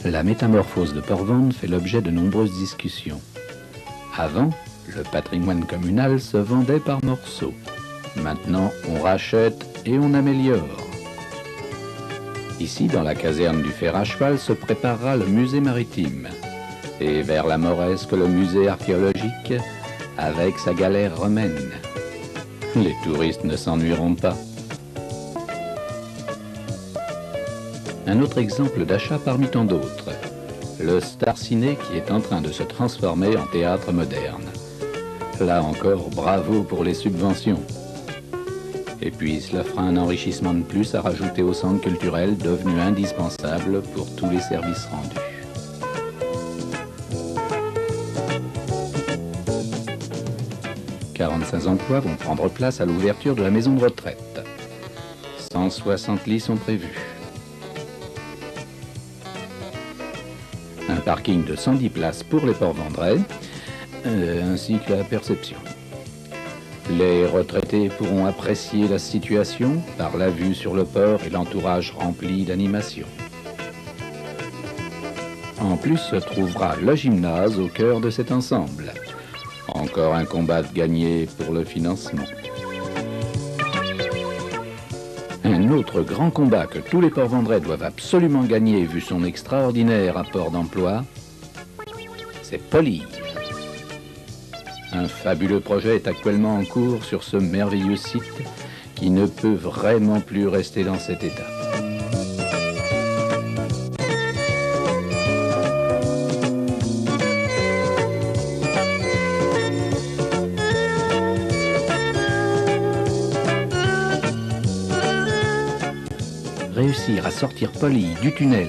La métamorphose de Port-Vendres fait l'objet de nombreuses discussions. Avant, le patrimoine communal se vendait par morceaux. Maintenant, on rachète et on améliore. Ici, dans la caserne du fer à cheval, se préparera le musée maritime. Et vers la Mauresque, le musée archéologique, avec sa galère romaine. Les touristes ne s'ennuieront pas. Un autre exemple d'achat parmi tant d'autres, le Star Ciné qui est en train de se transformer en théâtre moderne. Là encore, bravo pour les subventions. Et puis cela fera un enrichissement de plus à rajouter au centre culturel devenu indispensable pour tous les services rendus. « 45 emplois vont prendre place à l'ouverture de la maison de retraite. 160 lits sont prévus. Un parking de 110 places pour les Port-Vendrais, ainsi que la perception. Les retraités pourront apprécier la situation par la vue sur le port et l'entourage rempli d'animation. En plus se trouvera le gymnase au cœur de cet ensemble. Encore un combat de gagné pour le financement. Un autre grand combat que tous les Port-Vendrais doivent absolument gagner vu son extraordinaire apport d'emploi, c'est Poly. Un fabuleux projet est actuellement en cours sur ce merveilleux site qui ne peut vraiment plus rester dans cet état. Réussir à sortir Poly du tunnel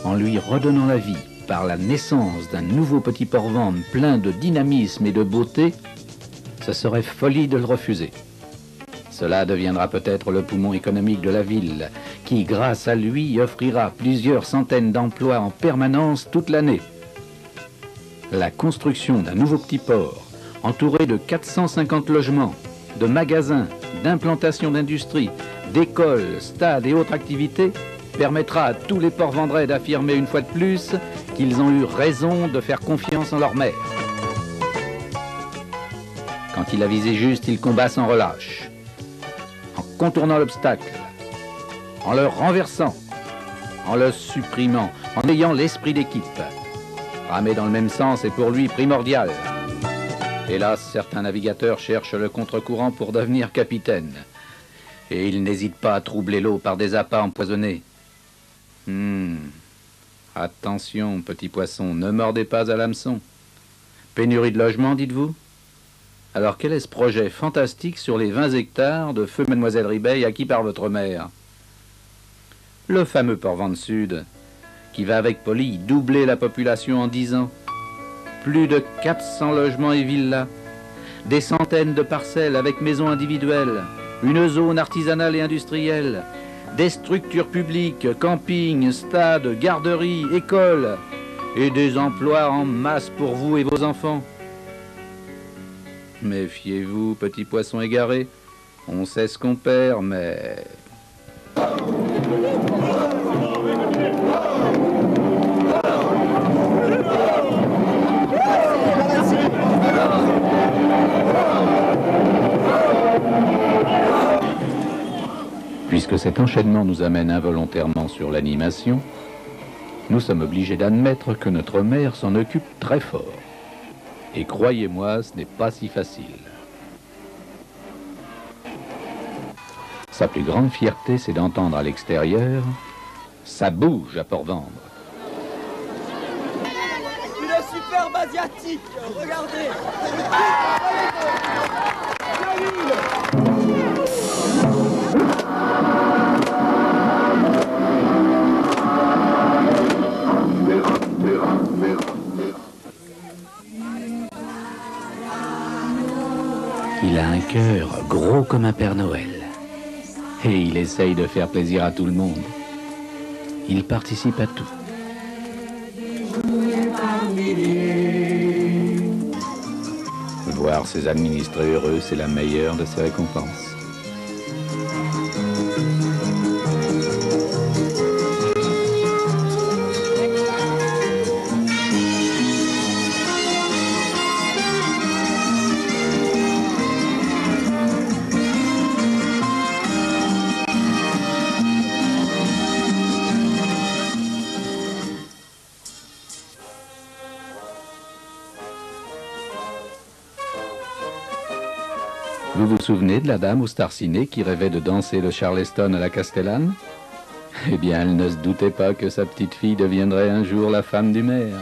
en lui redonnant la vie par la naissance d'un nouveau petit Port-Vendres plein de dynamisme et de beauté, ce serait folie de le refuser. Cela deviendra peut-être le poumon économique de la ville qui, grâce à lui, offrira plusieurs centaines d'emplois en permanence toute l'année. La construction d'un nouveau petit port entouré de 450 logements, de magasins, d'implantations d'industrie, d'écoles, stades et autres activités permettra à tous les Port-Vendrais d'affirmer une fois de plus qu'ils ont eu raison de faire confiance en leur maire. Quand il a visé juste, il combat sans relâche, en contournant l'obstacle, en le renversant, en le supprimant, en ayant l'esprit d'équipe. Ramer dans le même sens est pour lui primordial. Hélas, certains navigateurs cherchent le contre-courant pour devenir capitaine. Et ils n'hésitent pas à troubler l'eau par des appâts empoisonnés. Attention, petit poisson, ne mordez pas à l'hameçon. Pénurie de logement, dites-vous? Alors quel est ce projet fantastique sur les 20 hectares de feu Mademoiselle Ribeil acquis par votre mère? Le fameux Port-Vendres Sud, qui va avec Poly doubler la population en 10 ans. Plus de 400 logements et villas, des centaines de parcelles avec maisons individuelles, une zone artisanale et industrielle, des structures publiques, campings, stades, garderies, écoles, et des emplois en masse pour vous et vos enfants. Méfiez-vous, petit poisson égaré, on sait ce qu'on perd, mais... Puisque cet enchaînement nous amène involontairement sur l'animation, nous sommes obligés d'admettre que notre maire s'en occupe très fort. Et croyez-moi, ce n'est pas si facile. Sa plus grande fierté, c'est d'entendre à l'extérieur « Ça bouge à Port-Vendres ». Une superbe asiatique, regardez. Il a un cœur gros comme un Père Noël. Et il essaye de faire plaisir à tout le monde. Il participe à tout. Voir ses administrés heureux, c'est la meilleure de ses récompenses. Vous vous souvenez de la dame au Starciné qui rêvait de danser le Charleston à la Castellane? Eh bien, elle ne se doutait pas que sa petite fille deviendrait un jour la femme du maire.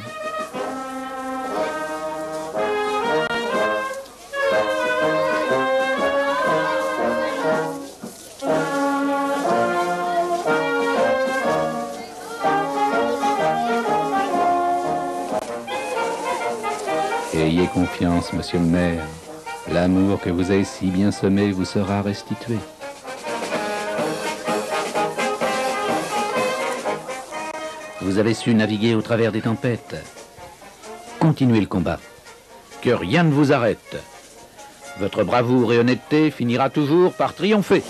Ayez confiance, monsieur le maire. L'amour que vous avez si bien semé vous sera restitué. Vous avez su naviguer au travers des tempêtes. Continuez le combat. Que rien ne vous arrête. Votre bravoure et honnêteté finira toujours par triompher.